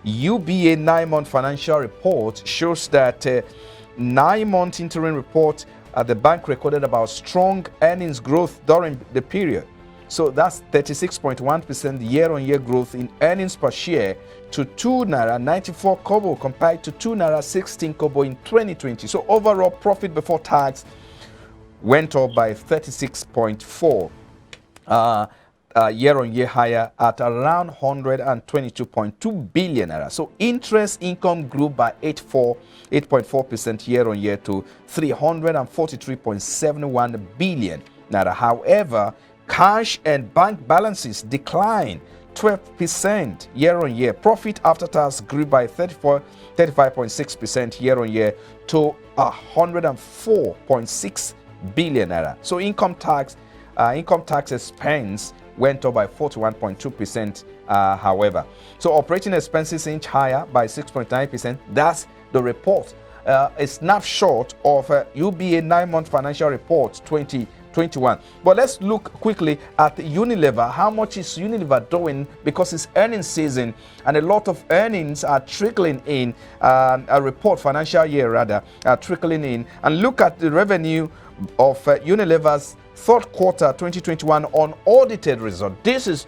UBA 9-month financial report shows that 9-month interim report the bank recorded about strong earnings growth during the period. So that's 36.1% year-on-year growth in earnings per share to 2 naira 94 kobo compared to 2 naira 16 kobo in 2020. So overall profit before tax went up by 36.4 year-on-year higher at around 122.2 billion naira. So interest income grew by 8.4% year-on-year to 343.71 billion naira. However, cash and bank balances declined 12% year-on-year. Profit after tax grew by 35.6% year-on-year to 104.6 billion naira. So income tax expense went up by 41.2%, however. So operating expenses inch higher by 6.9%. That's the report. A snapshot of UBA 9-month financial report 2021. But let's look quickly at Unilever. How much is Unilever doing? Because it's earnings season and a lot of earnings are trickling in, financial year rather, trickling in. And look at the revenue of Unilever's third quarter 2021 unaudited result. This is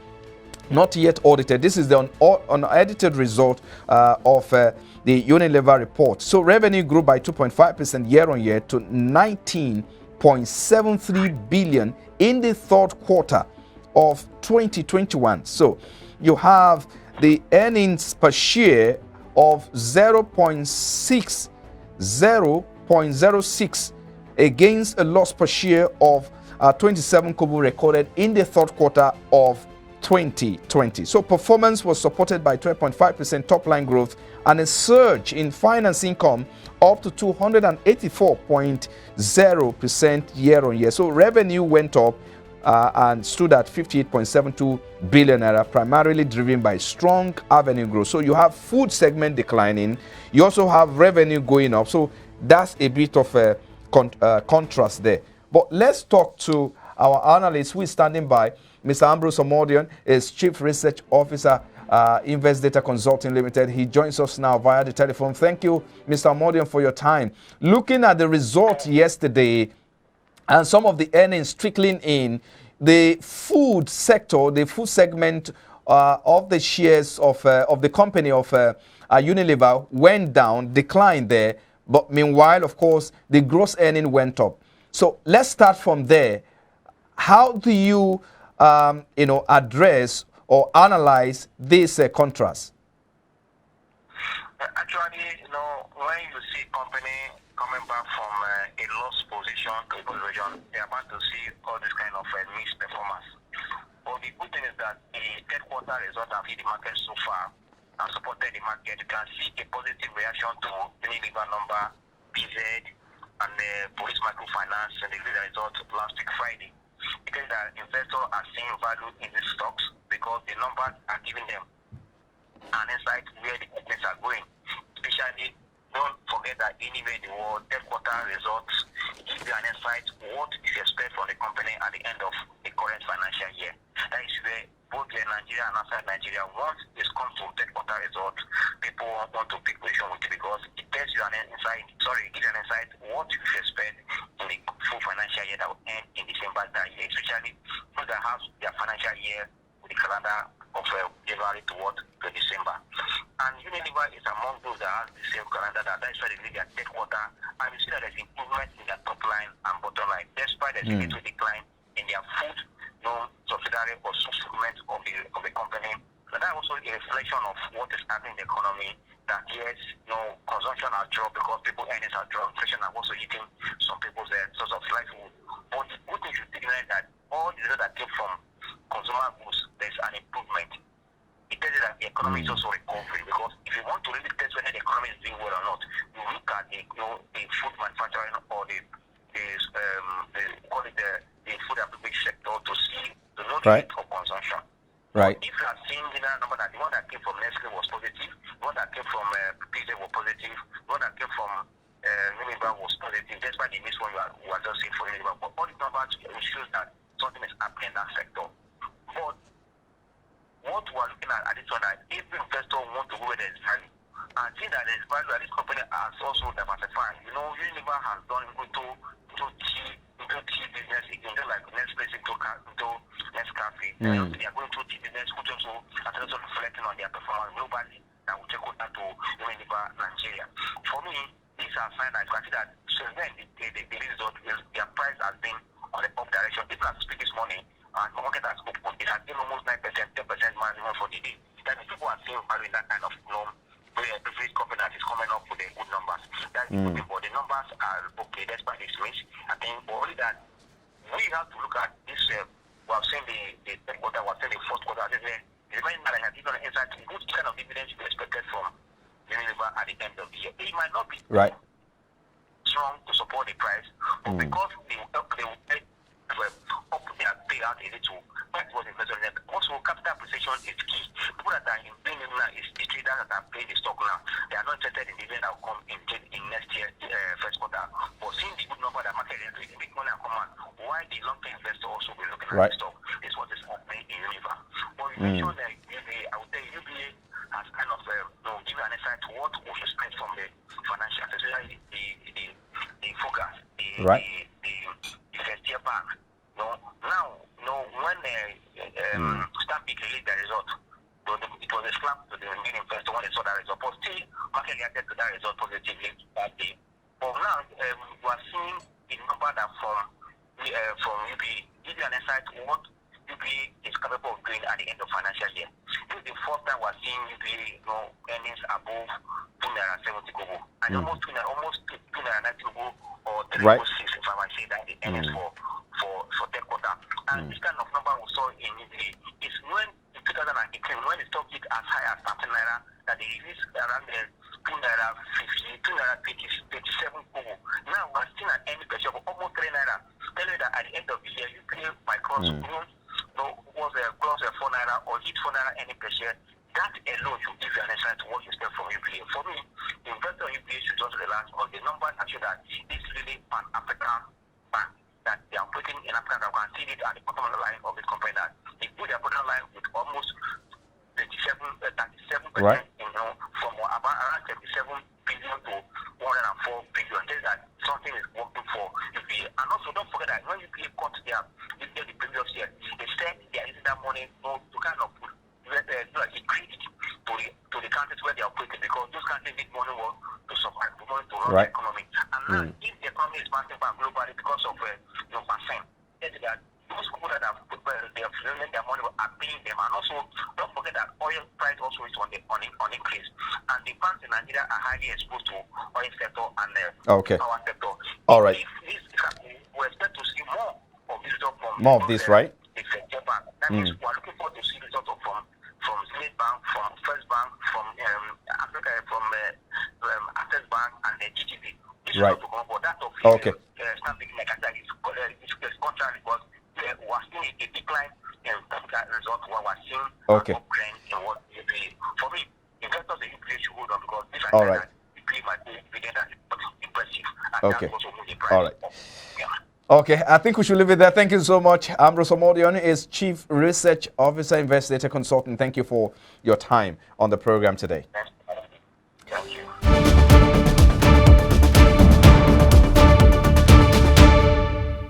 not yet audited. This is the unaudited result of the Unilever report. So revenue grew by 2.5% year-on-year to 19.73 billion in the third quarter of 2021. So you have the earnings per share of 0.06 against a loss per share of 27 kobo recorded in the third quarter of 2020. So performance was supported by 12.5% top line growth and a surge in finance income up to 284.0% year-on-year. So revenue went up and stood at 58.72 billion naira, primarily driven by strong revenue growth. So you have food segment declining, you also have revenue going up. So that's a bit of a contrast there. But let's talk to our analyst who is standing by. Mr. Ambrose Omodion is Chief Research Officer, Invest Data Consulting Limited. He joins us now via the telephone. Thank you, Mr. Omodion, for your time. Looking at the result yesterday and some of the earnings trickling in, the food sector, the food segment of the shares of the company of Unilever went down, declined there. But meanwhile, of course, the gross earning went up. So let's start from there. How do you, address or analyze this contrast? Actually, when you see a company coming back from a loss position to a position, they're about to see all this kind of mixed performance. But the good thing is that the third quarter result have hit the market so far and supported the market. You can see a positive reaction to Unilever number, PZ, and the police microfinance and the result last week Friday. Because that investors are seeing value in these stocks because the numbers are giving them an insight where the companies are going. Especially, don't forget that anywhere in the world, third quarter results give you an insight what is expected from the company at the end of the current financial year. That is where both in Nigeria and outside Nigeria, once it comes to third quarter results, people want to pick position with it because it tells you an insight, gives you an insight what you should expect in the full financial year that will end in December that year, especially those that have their financial year with the calendar of January toward December. And Unilever is among those that have the same calendar. That is why they did their third quarter. And you see that there's improvement in their top line and bottom line, despite there's a little decline in their food, subsidiary or subsegment of the company. So that also a reflection of what is happening in the economy. That yes, consumption has dropped because people earnings are dropped. Inflation are also hitting some people's source of livelihood. But the good thing should be that all the results that came from consumer goods, there's an improvement. It tells you that the economy is also recovering because if you want to really test whether the economy is doing well or not, you look at the food manufacturing or the food application sector to see the rate of consumption. Right. If you are seeing the number that the one that came from Nestle was positive, the one that came from PZ was positive, the one that came from Unilever was positive, despite the missed one you are just seeing for Unilever. But all the numbers shows that something is happening in that sector. But what we are looking at this one, that every investor wants to go where there is value. And see that there's value that this company has also diversified. You know, Unilever has done into tea business, into like Nestle, into Nescafe. They are going to tea business, which also are also reflecting on their performance globally. That will take over to Unilever Nigeria. For me, these are signs that I see that since then the result is their price has been on the up direction. People are speaking this morning, and the market has opened. It has been almost 9%, 10% maximum for the day. That means people are seeing value in that kind of norm. Every company that is coming up with the good numbers. That's good, but the numbers are okay despite this risk. I think only that we have to look at this. We have seen the third quarter, we have seen the fourth quarter. The remaining that has given an insight to good kind of dividends to be expected from Unilever at the end of the year. It might not be strong to support the price, but because they will up their payout a little. That was invested in. Also, capital appreciation is key. People that are in business now is the traders that are playing the stock now. They are not interested in the event that will come in next year, first quarter. But seeing the good number that market is doing, the big money will come out. Why the long-term investor also be looking at the stock? This is what is happening in Unilever. But you mentioned that UBA, I would say UBA has kind of given an insight to what we should expect from the financial, especially the focus, the first-year bank. Now, when Stampik released the result, it was a slap to the main investor when they saw that result. But still, market reacted to that result positively that day. But now, we are seeing the number that from UBA give you an insight to what UBA is capable of doing at the end of financial year. This is the first time we are seeing UBA earnings above 2.70 Kobo. And almost 2.90 Kobo or 3.06 if I might say that the earnings for third quarter. And this kind of number we saw in UBA is when in 2018, when the stock hit as high as 13 naira, that they released around the 2.50, 2.57 Kobo. Now we're still at any pressure of almost 3 naira. Tell you that at the end of the year, you pay by cross was close to 4 naira or hit 4 naira any pressure. That alone should give you an insight to what you expect from UBA. For me, the investor in UBA should just relax on the numbers actually that it's really an African bank that they are putting in Africa that can see it at the bottom of the line of this company that they put their bottom line with almost 37%, from around 77 billion to 104 billion. There's that something is working for UBA. And also don't forget that when UBA cut the previous year, they said they are using that money to kind of put credit to the countries where they are operating, because those countries need money to survive, to run the economy. And now, if the economy is bouncing back globally because of percent, that those people that have lent their money are paying them. And also, don't forget that oil price also is on increase. And the banks in Nigeria are highly exposed to oil sector and power sector. All right. If this is happening, we expect to see more of this from right? The Federal Bank. That means we are looking forward to see results from State Bank, from First Bank, from Africa, from Access Bank, and the GTB. This is not to come, but that of Stampik is contrary, because we are seeing a decline in that result. We are seeing an uptrend in what UBA. For me, investors in UBA should hold on, because this is UBA might be impressive. And that also moves the price up. Okay, I think we should leave it there. Thank you so much. Ambrose Omodion is Chief Research Officer, Investigator Consultant. Thank you for your time on the program today. Thank you.